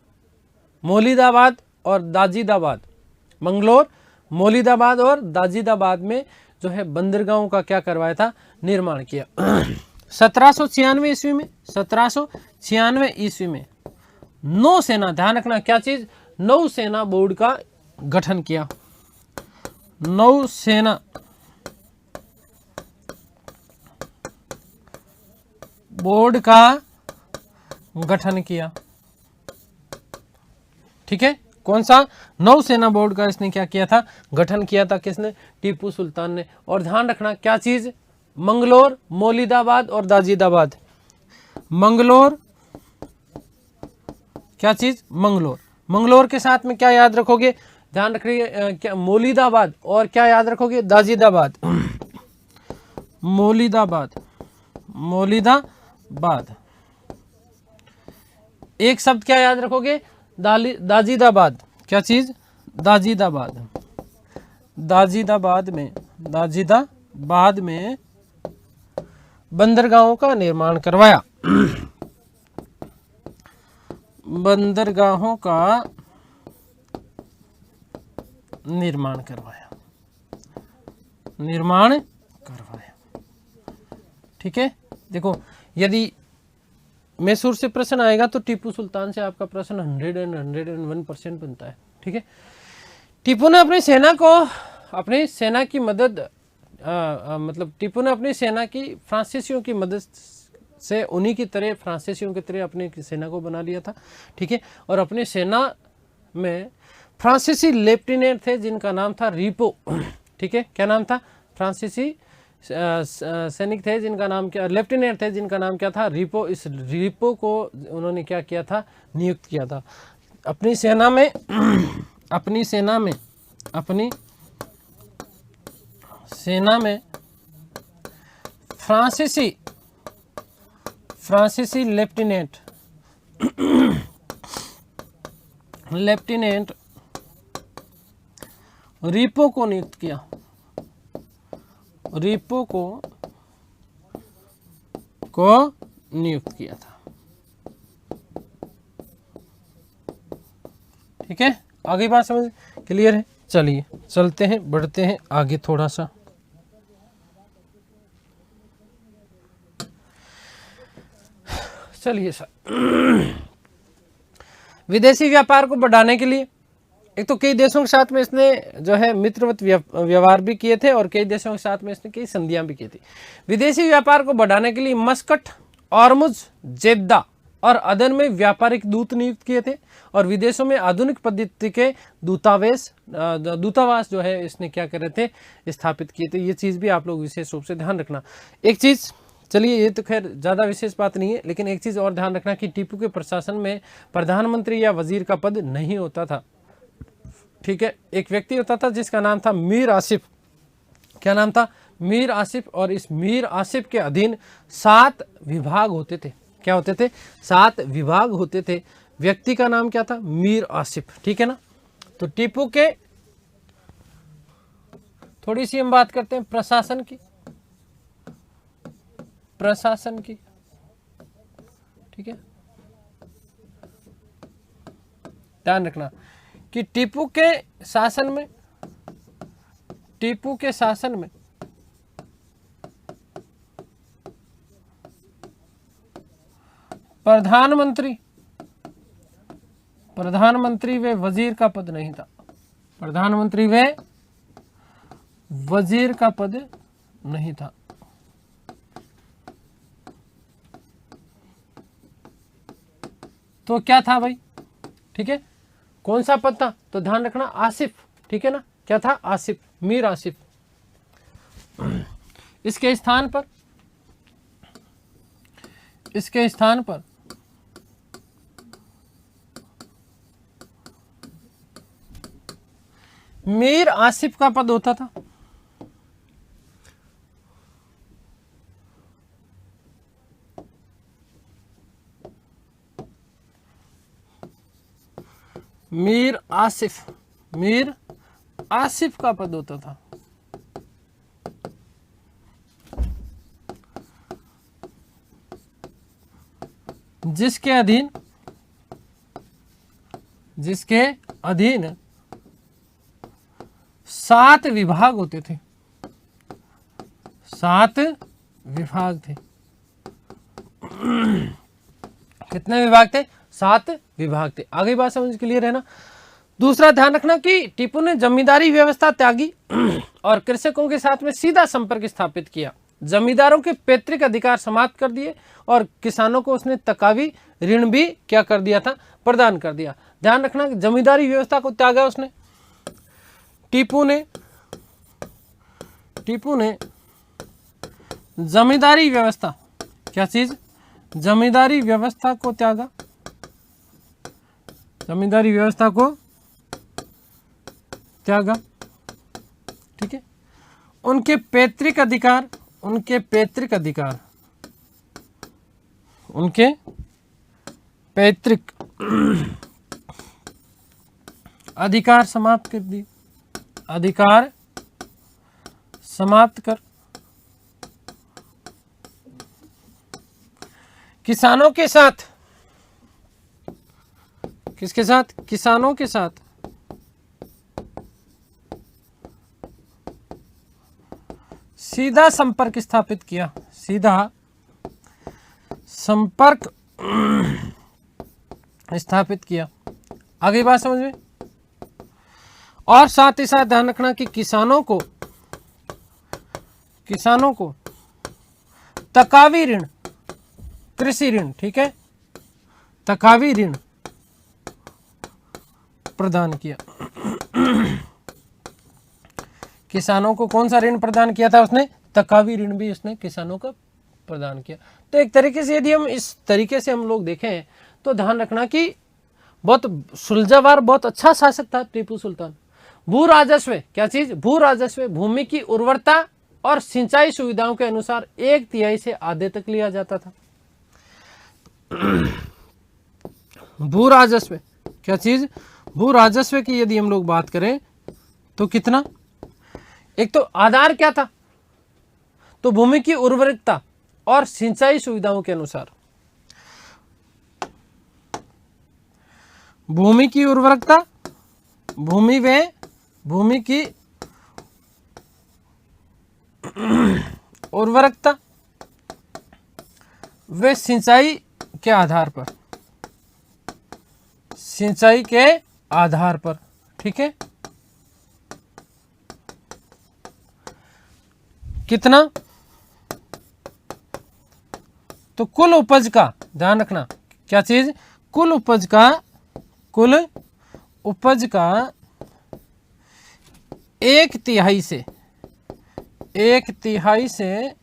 मौलिदाबाद और दाजिदाबाद, मंगलोर, मौलिदाबाद और दाजिदाबाद में जो है बंदरगाहों का क्या करवाया था? निर्माण किया। 1796 ईस्वी में, 1796 ईस्वी में नौसेना, ध्यान रखना क्या चीज? नौसेना बोर्ड का गठन किया। नौसेना बोर्ड का गठन किया। ठीक है, कौन सा? नौसेना बोर्ड का इसने क्या किया था? गठन किया था। किसने? टीपू सुल्तान ने। और ध्यान रखना क्या चीज? मंगलोर, मौलिदाबाद और दाजिदाबाद। मंगलोर, क्या चीज? मंगलोर। मंगलोर के साथ में क्या याद रखोगे? ध्यान रखिए, क्या? मौलिदाबाद। और क्या याद रखोगे? दाजिदाबाद। मौलिदाबाद, मौलिदाबाद। एक शब्द क्या याद रखोगे? दाजिदाबाद। क्या चीज? दाजिदाबाद। दाजिदाबाद में बंदरगाहों का निर्माण करवाया। बंदरगाहों का निर्माण करवाया। ठीक है, देखो, यदि मैसूर से प्रश्न आएगा तो टीपू सुल्तान से आपका प्रश्न 101% बनता है। ठीक है, टीपू ने अपनी सेना की मदद, मतलब टीपू ने अपनी सेना की फ्रांसीसियों की मदद से उन्हीं की तरह, फ्रांसीसियों की तरह अपनी सेना को बना लिया था। ठीक है, और अपनी सेना में फ्रांसीसी लेफ्टिनेंट थे जिनका नाम था रिपो। ठीक है, क्या नाम था? फ्रांसीसी सैनिक थे जिनका नाम क्या, लेफ्टिनेंट थे जिनका नाम क्या था? रिपो। इस रिपो को उन्होंने क्या किया था? नियुक्त किया था अपनी सेना में फ्रांसीसी लेफ्टिनेंट रिपो को नियुक्त किया। रिपो को नियुक्त किया था। ठीक है, आगे बात समझ क्लियर है। चलिए चलते हैं, बढ़ते हैं आगे थोड़ा सा। चलिए सर, विदेशी व्यापार को बढ़ाने के लिए एक तो कई देशों के साथ में इसने जो है मित्रवत व्यवहार भी किए थे और कई देशों के साथ में इसने कई संधियां भी की थी। विदेशी व्यापार को बढ़ाने के लिए मस्कट, ऑर्मुज, जेद्दा और अदन में व्यापारिक दूत नियुक्त किए थे और विदेशों में आधुनिक पद्धति के दूतावास जो है इसने क्या कर रहे थे, स्थापित किए थे। ये चीज़ भी आप लोग विशेष रूप से ध्यान रखना। एक चीज़, चलिए ये तो खैर ज़्यादा विशेष बात नहीं है, लेकिन एक चीज़ और ध्यान रखना कि टीपू के प्रशासन में प्रधानमंत्री या वजीर का पद नहीं होता था। ठीक है, एक व्यक्ति होता था जिसका नाम था मीर आसिफ। क्या नाम था? मीर आसिफ। और इस मीर आसिफ के अधीन 7 विभाग होते थे। क्या होते थे? 7 विभाग होते थे। व्यक्ति का नाम क्या था? मीर आसिफ। ठीक है ना। तो टीपू के, थोड़ी सी हम बात करते हैं प्रशासन की। प्रशासन की, ठीक है, ध्यान रखना कि टीपू के शासन में प्रधानमंत्री व वजीर का पद नहीं था। प्रधानमंत्री व वजीर का पद नहीं था। तो क्या था भाई? ठीक है, कौन सा पद था? तो ध्यान रखना आसिफ। ठीक है ना, क्या था? आसिफ, मीर आसिफ। इसके स्थान पर मीर आसिफ का पद होता था। मीर आसिफ का पद होता था। जिसके अधीन 7 विभाग होते थे। 7 विभाग थे। कितने विभाग थे? 7 विभाग थे। आगे बात समझ क्लियर है ना। दूसरा ध्यान रखना कि टीपू ने जमींदारी व्यवस्था त्यागी और कृषकों के साथ में सीधा संपर्क स्थापित किया। जमींदारों के पैतृक अधिकार समाप्त कर दिए और किसानों को उसने तकावी ऋण भी क्या कर दिया था? प्रदान कर दिया। ध्यान रखना कि जमींदारी व्यवस्था को त्यागा उसने। टीपू ने जमींदारी व्यवस्था, क्या चीज? जमींदारी व्यवस्था को त्यागा। जमींदारी व्यवस्था को त्यागा। ठीक है, उनके पैतृक अधिकार समाप्त कर दिए। अधिकार समाप्त कर किसानों के साथ, किसके साथ? किसानों के साथ सीधा संपर्क स्थापित किया। सीधा संपर्क स्थापित किया। आगे बात समझ में। और साथ ही साथ ध्यान रखना कि किसानों को तकावी ऋण, कृषि ऋण, ठीक है, तकावी ऋण प्रदान किया। किसानों को कौन सा ऋण प्रदान किया था उसने? तकावी ऋण भी उसने किसानों को प्रदान किया। तो एक तरीके से यदि हम इस तरीके से हम लोग देखें तो ध्यान रखना कि बहुत सुलझावार, बहुत अच्छा शासक था टीपू सुल्तान। भू राजस्व, क्या चीज? भू राजस्व भूमि की उर्वरता और सिंचाई सुविधाओं के अनुसार 1/3 से आधे तक लिया जाता था। भू राजस्व, क्या चीज? भू राजस्व की यदि हम लोग बात करें तो कितना? एक तो आधार क्या था? तो भूमि की उर्वरकता और सिंचाई सुविधाओं के अनुसार भूमि की उर्वरकता, भूमि की उर्वरकता व सिंचाई के आधार पर, सिंचाई के आधार पर, ठीक है, कितना, तो कुल उपज का, ध्यान रखना क्या चीज, कुल उपज का 1/3 से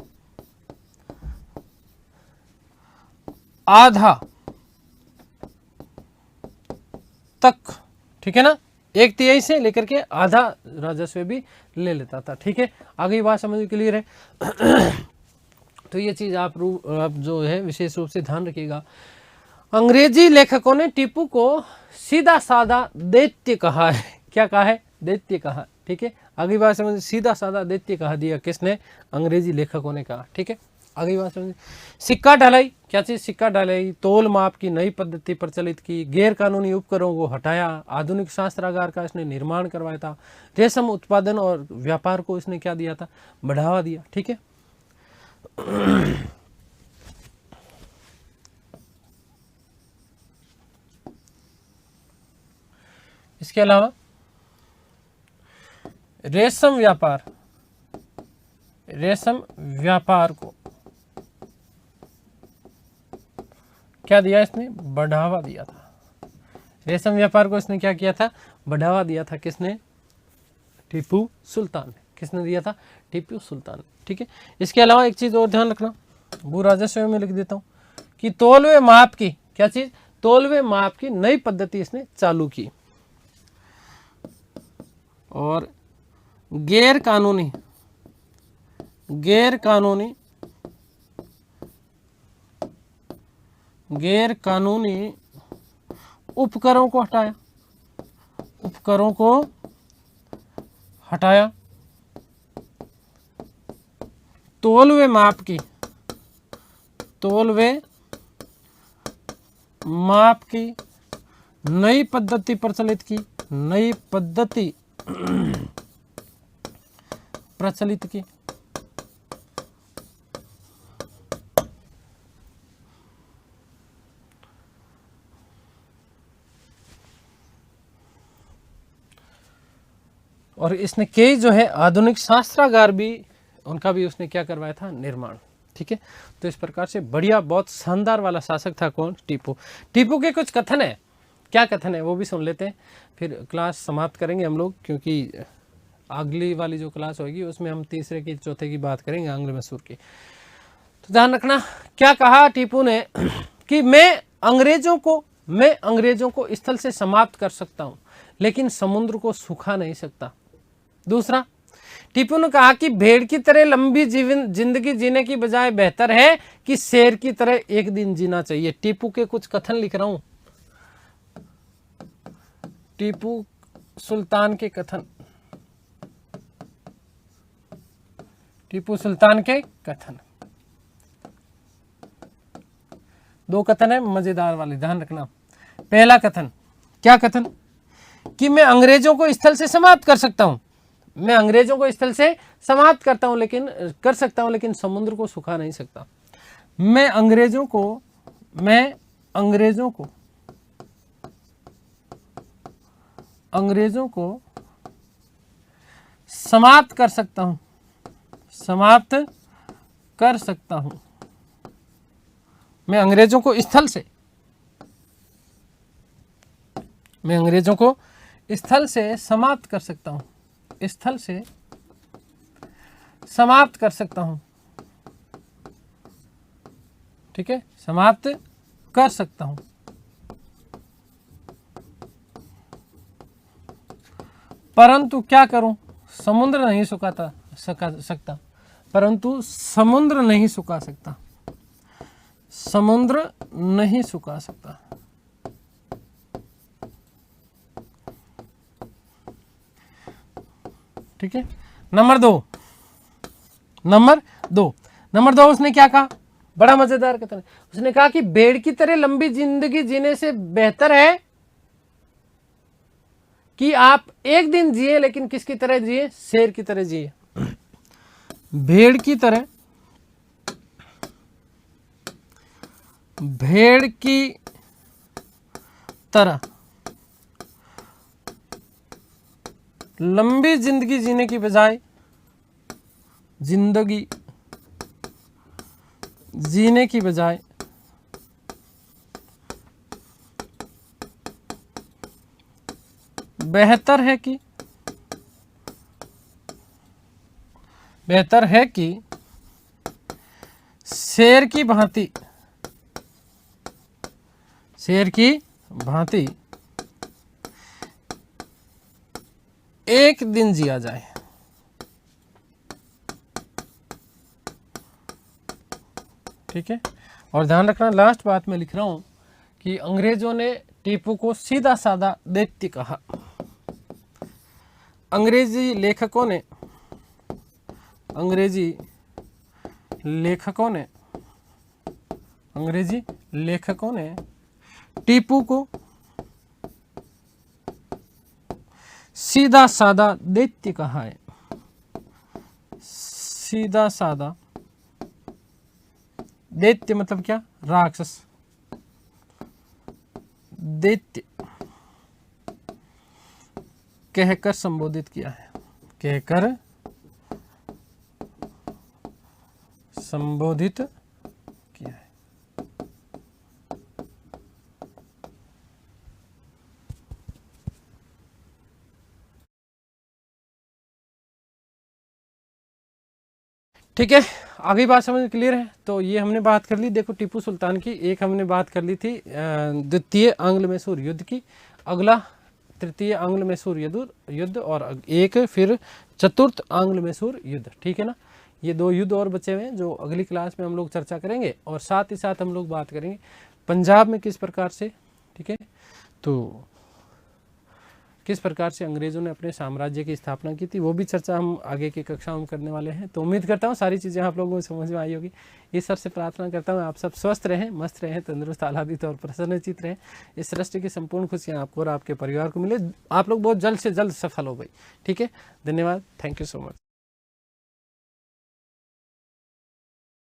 आधा तक, ठीक है ना, 1/3 से लेकर के आधा राजस्व भी ले लेता था, ठीक है। आगे बात समझ क्लियर है। तो ये चीज आप जो है विशेष रूप से ध्यान रखिएगा। अंग्रेजी लेखकों ने टीपू को सीधा साधा दैत्य कहा है। क्या कहा है? दैत्य कहा, ठीक है। आगे बात समझ, सीधा साधा दैत्य कहा दिया किसने? अंग्रेजी लेखकों ने कहा, ठीक है। आगे बात समझ। सिक्का ढलाई, क्या चीज? सिक्का ढलाई, तोल माप की नई पद्धति प्रचलित की, गैर कानूनी उपकरणों को हटाया, आधुनिक शास्त्रागार का इसने निर्माण करवाया था, रेशम उत्पादन और व्यापार को इसने क्या दिया था? बढ़ावा दिया, ठीक है। इसके अलावा रेशम व्यापार को क्या दिया इसने? बढ़ावा दिया था। रेशम व्यापार को इसने क्या किया था? बढ़ावा दिया था। किसने? टीपू सुल्तान ने। किसने दिया था? टीपू सुल्तान ने, ठीक है। इसके अलावा एक चीज और ध्यान रखना, भू राजस्व में लिख देता हूं कि तोलवे माप की, क्या चीज? तोलवे माप की नई पद्धति इसने चालू की और गैर कानूनी उपकरणों को हटाया, तोलवे माप की नई पद्धति प्रचलित की, और इसने कई जो है आधुनिक शास्त्रागार भी, उनका भी उसने क्या करवाया था? निर्माण, ठीक है। तो इस प्रकार से बढ़िया, बहुत शानदार वाला शासक था कौन? टीपू। टीपू के कुछ कथन है, क्या कथन है वो भी सुन लेते हैं, फिर क्लास समाप्त करेंगे हम लोग, क्योंकि अगली वाली जो क्लास होगी उसमें हम तीसरे की चौथे की बात करेंगे, आंग्ल मसूर की। तो ध्यान रखना क्या कहा टीपू ने कि मैं अंग्रेजों को स्थल से समाप्त कर सकता हूं, लेकिन समुद्र को सुखा नहीं सकता। दूसरा, टीपू ने कहा कि भेड़ की तरह लंबी जिंदगी जीने की बजाय बेहतर है कि शेर की तरह एक दिन जीना चाहिए। टीपू के कुछ कथन लिख रहा हूं, टीपू सुल्तान के कथन, टीपू सुल्तान के कथन। 2 कथन है मजेदार वाले, ध्यान रखना। पहला कथन, क्या कथन? कि मैं अंग्रेजों को स्थल से समाप्त कर सकता हूं, मैं अंग्रेजों को स्थल से समाप्त कर सकता हूं, लेकिन समुद्र को सुखा नहीं सकता। मैं अंग्रेजों को समाप्त कर सकता हूं, मैं अंग्रेजों को स्थल से समाप्त कर सकता हूं, ठीक है, समाप्त कर सकता हूं, परंतु क्या करूं? समुद्र नहीं सुखा सकता, परंतु समुद्र नहीं सुखा सकता। ठीक है। नंबर 2, नंबर 2 उसने क्या कहा, बड़ा मजेदार कथन है। उसने कहा कि भेड़ की तरह लंबी जिंदगी जीने से बेहतर है कि आप एक दिन जिए, लेकिन किसकी तरह जिए, शेर की तरह जिए। भेड़ की तरह, भेड़ की तरह लंबी जिंदगी जीने की बजाय, जिंदगी जीने की बजाय बेहतर है कि शेर की भांति एक दिन जिया जाए। ठीक है, और ध्यान रखना, लास्ट बात में लिख रहा हूं कि अंग्रेजों ने टीपू को सीधा साधा दैत्य कहा। अंग्रेजी लेखकों ने टीपू को सीधा साधा दैत्य कहा है। सीधा साधा दैत्य मतलब क्या, राक्षस, दैत्य कहकर संबोधित किया है, कहकर संबोधित किया है। ठीक है, आगे बात समझ क्लियर है। तो ये हमने बात कर ली, देखो टीपू सुल्तान की, एक हमने बात कर ली थी द्वितीय आंग्ल मैसूर युद्ध की, अगला तृतीय आंग्ल मैसूर युद्ध और एक फिर चतुर्थ आंग्ल मैसूर युद्ध। ठीक है ना, ये 2 युद्ध और बचे हुए हैं जो अगली क्लास में हम लोग चर्चा करेंगे, और साथ ही साथ हम लोग बात करेंगे पंजाब में किस प्रकार से, ठीक है, तो किस प्रकार से अंग्रेजों ने अपने साम्राज्य की स्थापना की थी, वो भी चर्चा हम आगे की कक्षा में करने वाले हैं। तो उम्मीद करता हूँ सारी चीज़ें आप लोगों को समझ में आई होगी। ईश्वर से प्रार्थना करता हूँ आप सब स्वस्थ रहें, मस्त रहें, तंदुरुस्त, आह्लादित और प्रसन्नचित रहें। इस सृष्टि की संपूर्ण खुशियाँ आपको और आपके परिवार को मिले, आप लोग बहुत जल्द से जल्द सफल हो गई। ठीक है, धन्यवाद, थैंक यू सो मच।